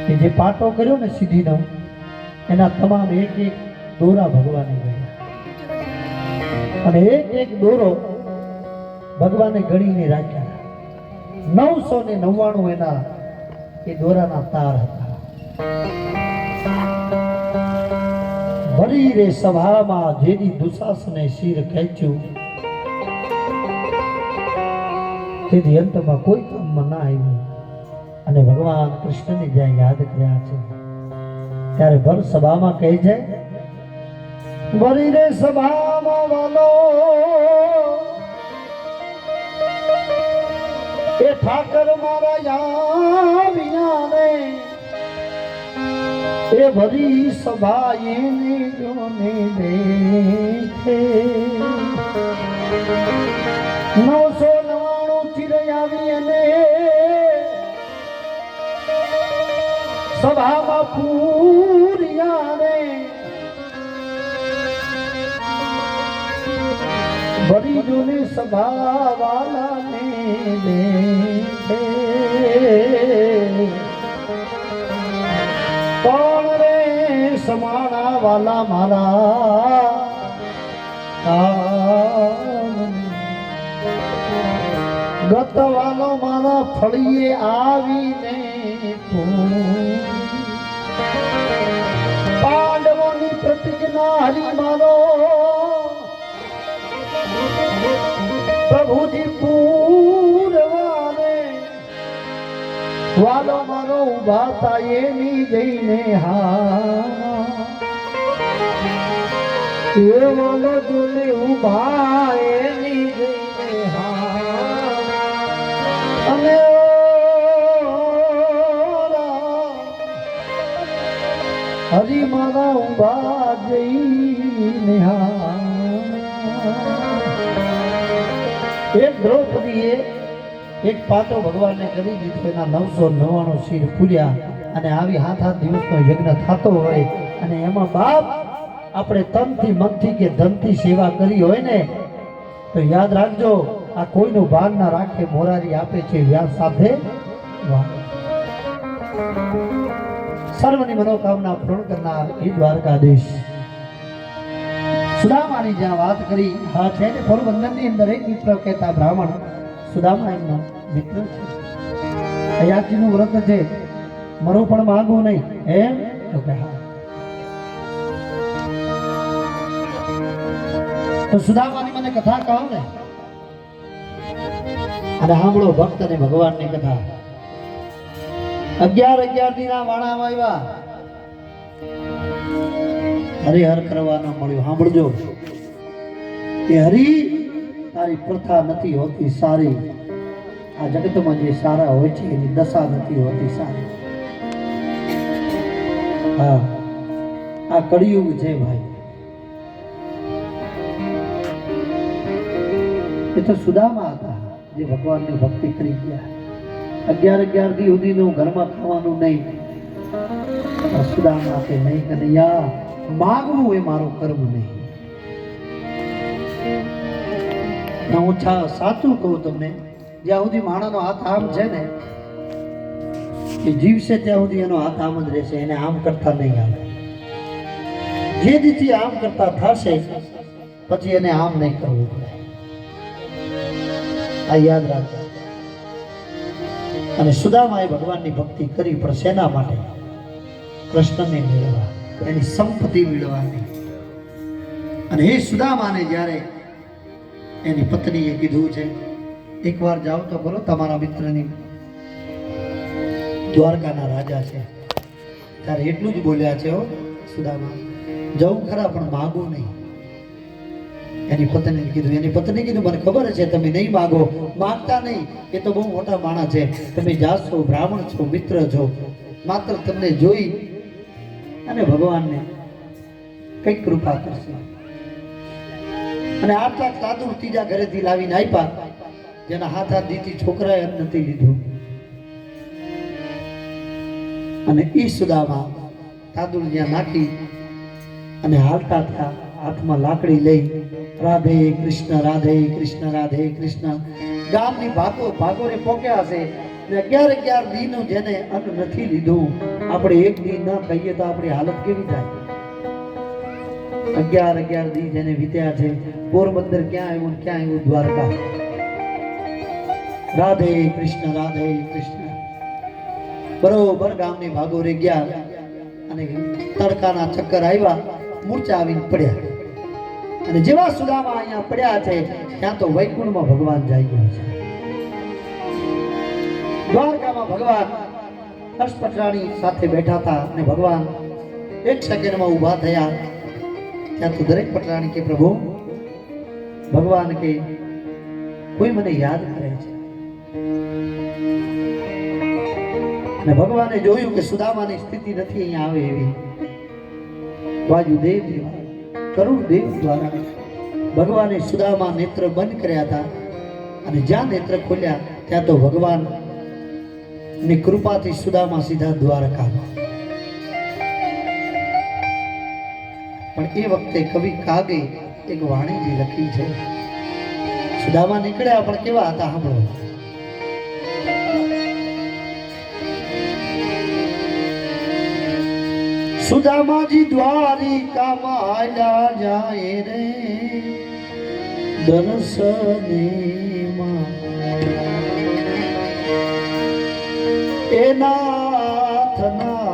કે જે પાટો કર્યો ને સીધીનો એના તમામ એક એક દોરા ભગવાને ગયા અને એક દોરો ભગવાને ગણીને રાખ્યા 999 એના એ દોરાના તાર હતા. વળી રે સભામાં જેની દુશાસને શિર ખેંચ્યું તેથી અંતમાં કોઈ કામમાં ના આવ્યું અને ભગવાન કૃષ્ણને જ્યાં યાદ કર્યા છે ત્યારે ભર સભામાં કહે છે વળી રે સભામાં વાલો એ ઠાકર મારા યા ને એ ભરી સભા એને જોને દેખે 999 ચિર આવી અને સભામાં પૂર્યા ને ભરી જોને સભા વાલા ને દેખે કોણ રે સમાણા વાલા મારા ગત વાલો મારા ફળીએ આવીને પાંડવોની પ્રતિજ્ઞા હરી મારો પ્રભુજી પૂરવાને વાલો મારો ઉભા થાય એની જઈને હા એ વાલો જોને ઉભા એની જઈને હા અને હરી મારા ઉભા જઈને હા. એક દ્રૌપદીએ એક પાટો ભગવાનને કરી દીધો એના 999 શિર પૂર્યા અને આવી 7 દિવસનો યજ્ઞ થતો હોય અને એમાં બાપ આપણે તનથી મનથી કે ધનથી સેવા કરી હોય ને તો યાદ રાખજો આ કોઈનું ભાન ના રાખે મોરારી આપે છે વ્યાસ સાથે સર્વની મનોકામના પૂર્ણ કરનાર એ દ્વારકાધીશ સુદામાની જ્યાં વાત કરી હા છે ને પોરબંદરની અંદર એક મિત્ર કહેતા બ્રાહ્મણ સુદામા એમનો મિત્ર છે અયાજીનું વ્રત છે મરું પણ માંગવું નહીં એમ તો કે હા તો સુદામાની મને કથા કહો ને અને સાંભળો ભક્ત અને ભગવાનની કથા 11 દીના વાણામાં આવ્યા હરિહર કરવાનો મળ્યો સાંભળજો કે હરી તારી પ્રથા નથી હોતી સારી આ જગતમાં જે સારા હોય છે એની દશા નથી હોતી સારી હા આ કળિયુગ છે ભાઈ એ તો સુદામા હતા જે ભગવાનની ભક્તિ કરી ગયા 11 દી સુધીનું ઘરમાં ખાવાનું નહીં સુદામા કે નહીં કનૈયા માગવું એ મારું કર્મ નહીં હું સાચું કહું તમને જ્યાં સુધી માણસનો હાથ આમ છે ને એ જીવશે ત્યાં સુધી એનો હાથ આમ જ રહેશે એને આમ કરતા નહીં આવે જે દીથી આમ કરતા થશે પછી એને આમ નહીં કરવું પડે આ યાદ રાખજો અને સુદામાએ ભગવાનની ભક્તિ કરી પણ શેના માટે કૃષ્ણને મેળવવા એની સંપત્તિ મેળવવાની અને એ સુદામાને જ્યારે એની પત્નીએ કીધું છે એકવાર જાઓ તો કરો તમારા મિત્રની દ્વારકાના રાજા છે ત્યારે એટલું જ બોલ્યા છે હો સુદામા જવું ખરા પણ માગો નહીં એની પત્નીને કીધું એની પત્ની કીધું મને ખબર છે તમે નહીં માગો માગતા નહીં એ તો બહુ મોટા માણસ છે તમે જાશો બ્રાહ્મણ છો મિત્ર છો માત્ર તમને જોઈ અને ભગવાનને કઈક કૃપા કરશે અને આટલા તાદુર ત્રીજા ઘરેથી લાવીને આપ્યા જેના હાથ દીધી છોકરાએ નથી લીધું અને ઈ સુદામા તાદુર જ્યાં નાખી અને હાલતા થયા હાથમાં લાકડી લઈ રાધે કૃષ્ણ રાધે કૃષ્ણ રાધે કૃષ્ણ ગામની ભાગોરે પોક્યા હશે ને 11 દીનું જેને અન્ન નથી લીધું, આપણે એક દી ન કહીએ તો આપણી હાલત કેવી થાય? 11 દી જેને વીત્યા છે. પોરબંદર ક્યાં આવ્યું, ક્યાં આવ્યું? દ્વારકા. રાધે કૃષ્ણ, રાધે કૃષ્ણ. બરોબર ગામની ભાગોરે ગયા અને તડકાના ચક્કર આવ્યા, મૂર્છા આવીને પડ્યા. અને જેવા સુદામા અહીંયા પડ્યા છે ત્યાં તો વૈકુંઠમાં ભગવાન જઈ ગયા છે. દ્વારકામાં ભગવાન હર્ષપટરાણી સાથે બેઠા હતા અને ભગવાન એક સેકન્ડમાં ઊભા થયા. ત્યાં તો દરેક પટરાણી કે પ્રભુ, ભગવાન કે કોઈ મને યાદ કરે છે. અને ભગવાને જોયું કે સુદામાની સ્થિતિ નથી અહીંયા આવે એવી. વાયુદેવ કરુણ દેવ દ્વારા ભગવાને સુદામા નેત્ર બંધ કર્યા હતા અને જ્યાં નેત્ર ખોલ્યા ત્યાં તો ભગવાન ની કૃપાથી સુદામા સીધા દ્વારકા. પણ એ વખતે કવિ કાગે એક વાણીજી લખી છે. સુદામા નીકળ્યા પણ કેવા હતા સાંભળો. સુદામાજી દ્વારિકામાં આયા જાય રે દર્શનેમાં, એ નાથના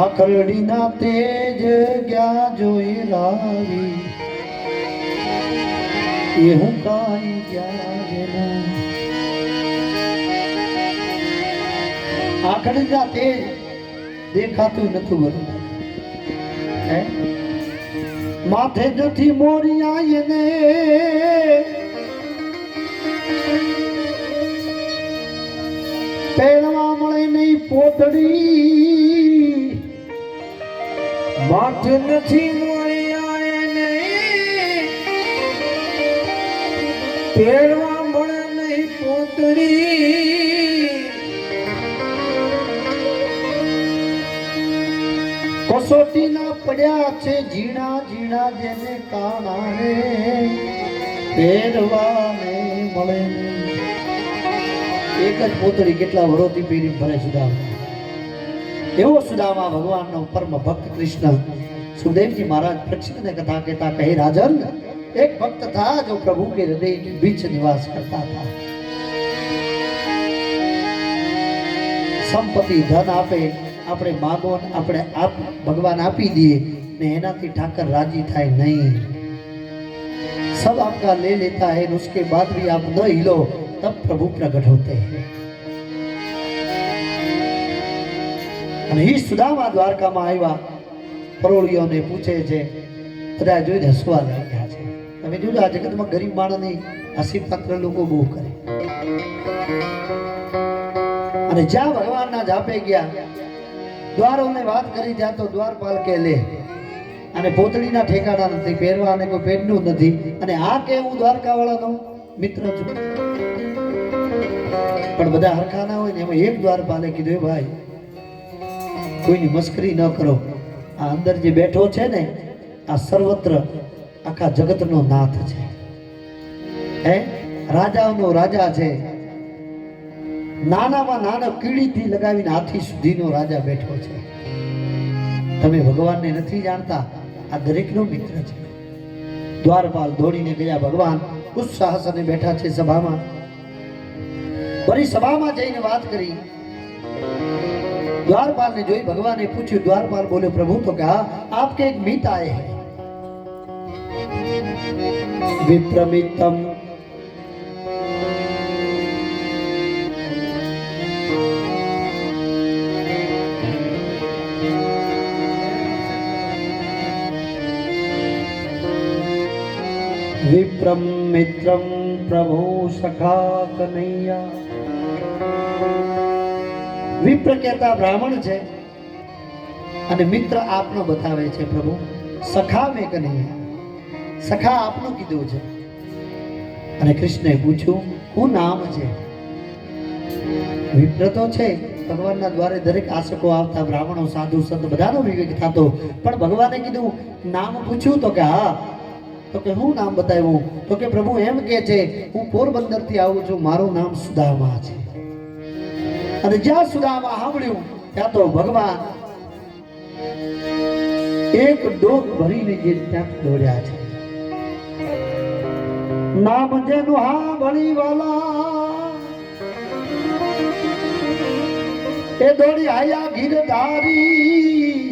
આખરડીના તેજ ગયા જોઈ લાવી, એ હું કાઈ ગયા. આખરડીના તેજ દેખાતું નથી બરોબર. માથે નથી મોરિયા એને પહેરવા મળે નહીં પોતડી, માથે નથી મોરિયા એને પહેરવા મળે નહીં પોતડી. કસોટીના પડ્યા છે ઝીણા ઝીણા જેને કાણા રે પહેરવા મળે નહીં. એક જ પોતળી કેટલા વરોથી પહેરી ફરે સુદામા. એવો સુદામા ભગવાનનો પરમ ભક્ત કૃષ્ણ સુખદેવજી મહારાજ પ્રક્ષિત ने कथा कहता कहे राजन, एक भक्त था जो प्रभु के हृदय के बीच निवास करता था. संपत्ति धन आपे આપણે માગો આપણે આપ ભગવાન આપી દઈએ ને એનાથી ઠાકર રાજી થાય નહીં. सब आपका ले लेता है उसके बाद भी आप न हिलो तब प्रभु प्रकट होते हैं. અને ઈ સુદામા દ્વારકામાં આવ્યા, પરોળીઓને પૂછે છે, બધા જોઈને હસવા લાગ્યા છે. તમે જોજો આ જગતમાં ગરીબ માણસની હસી પાત્ર લોકો બહુ કરે. અને જ્યાં ભગવાનના જાપે ગયા દ્વારોને વાત કરી ત્યાં તો દ્વારપાલ કે લે અને પોતળીના ઠેકાણા નથી, પહેરવા અને કોઈ પેટનું નથી, અને આ કે હું દ્વારકા વાળાનો મિત્ર છું. પણ બધા હરખા ના હોય ને એમાં એક દ્વારપાલે કીધું, એ ભાઈ કોઈની મસ્કરી ન કરો, આ અંદર જે બેઠો છે ને આ સર્વત્ર આખા જગતનો નાથ છે, હે રાજાઓનો રાજા છે, નાનામાં નાના કીડીથી લગાવીને હાથી સુધીનો રાજા બેઠો છે. તમે ભગવાનને નથી જાણતા, આ દરેકનો મિત્ર છે. દ્વારપાલ દોડીને ગયા, ભગવાન ઉત્સાહસને બેઠા છે સભામાં. વળી સભામાં જઈને વાત કરી. દ્વારપાલને જોઈ ભગવાને પૂછ્યું. દ્વારપાલ બોલ્યો, પ્રભુ તો કहा आपके एक मित आए हैं. विप्रमितम विप्रम मित्रम प्रभु सखा कन्हैया. વિપ્ર કહેતા બ્રાહ્મણ છે અને મિત્ર આપનો બતાવે છે પ્રભુ. સખા મેં કન્હૈયા, સખા આપનું કીધું છે. અને કૃષ્ણએ પૂછ્યું, શું નામ છે? વિપ્ર તો છે, ભગવાનના દ્વારે દરેક આસકો આવતા, બ્રાહ્મણો સાધુ સંત બધાનો વિવેક થતો, પણ ભગવાને કીધું નામ પૂછ્યું તો કે હા. તો કે હું નામ બતાવ્યું? તો કે પ્રભુ એમ કે છે હું પોરબંદર થી આવું છું, મારું નામ સુદામા છે. અને જ્યાં સુદામા સાંભળ્યું ત્યાં તો ભગવાન એક ડોક ભરીને જે ત્યાં દોડ્યા છે. નામ જેનું હા ભણી વાલા એ દોડી આયા ગીરધારી.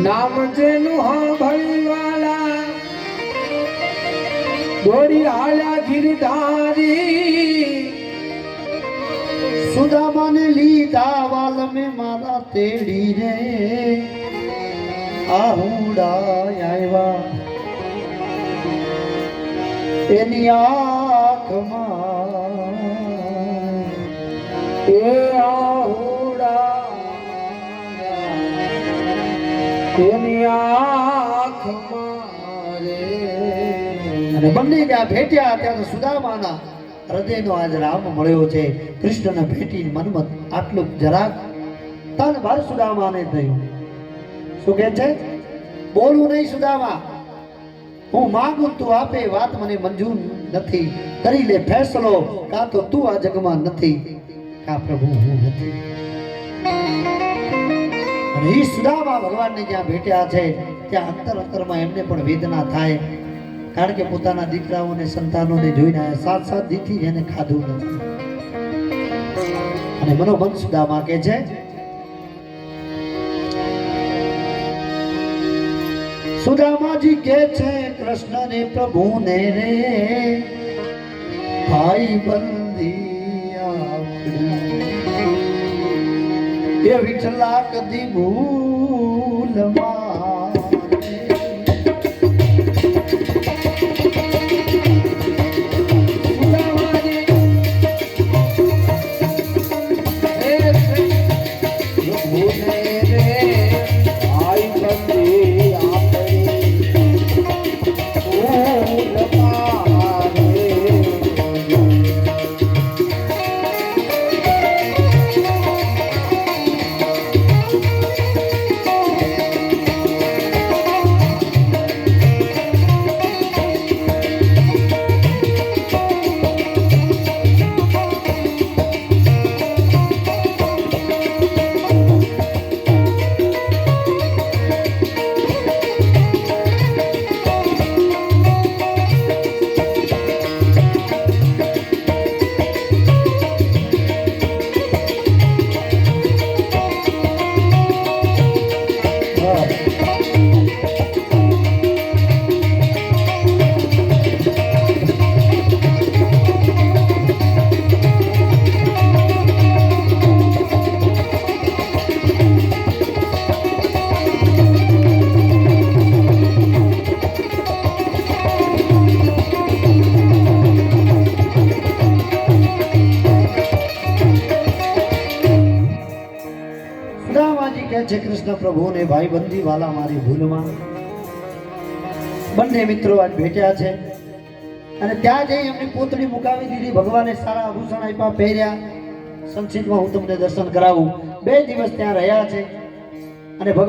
નામ જેનું હા ભણી વાલા દોડી આયા ગીરધારી. સુદામાને લીધા વાલ મેં મારા તેડી રે આહુડા આવ્યા એની આંખમાં એ આહુડા એની આંખમાં રે. અને બંને જ્યાં ભેટ્યા ત્યાં સુદામાના હૃદયનો આજ રામ મળ્યો છે. કૃષ્ણને ભેટી મનમત આટલું જરાક તન ભર સુદામાને થયું. શું કહે છે? બોલું નહીં સુદામા, હું માંગુ તું આપે, વાત મને મંજૂર નથી, કરી લે ફેસલો, કાં તો તું આ જગમાં નથી, કાં પ્રભુ હું નથી. અને એ સુદામા ભગવાનને જ્યાં ભેટ્યા છે ત્યાં અંતર અંતરમાં એમને પણ વેદના થાય, કારણ કે પોતાના દીકરાઓને સંતાનોને જોઈને સાત સાત દીથી એને ખાધું નથી. અને મનોમન સુદામા કે છે, સુદામાજી કે છે કૃષ્ણને પ્રભુને રે ભાઈ બંધી આપણી એ વિઠલા કદી ભૂલમાં સુદામાજી કહે છે કૃષ્ણ પ્રભુને ભાઈ બંદી વાલા મારી ભૂલમાં. બંને મિત્રો આજ ભેટ્યા છે અને ત્યાં જઈ એમની પોતળી મુકાવી દીધી. ભગવાને સારા આભૂષણ આપ્યા, પહેર્યા. સંક્ષિપ્તમાં હું તમને દર્શન કરાવું. 2 દિવસ ત્યાં રહ્યા છે અને ભગવાન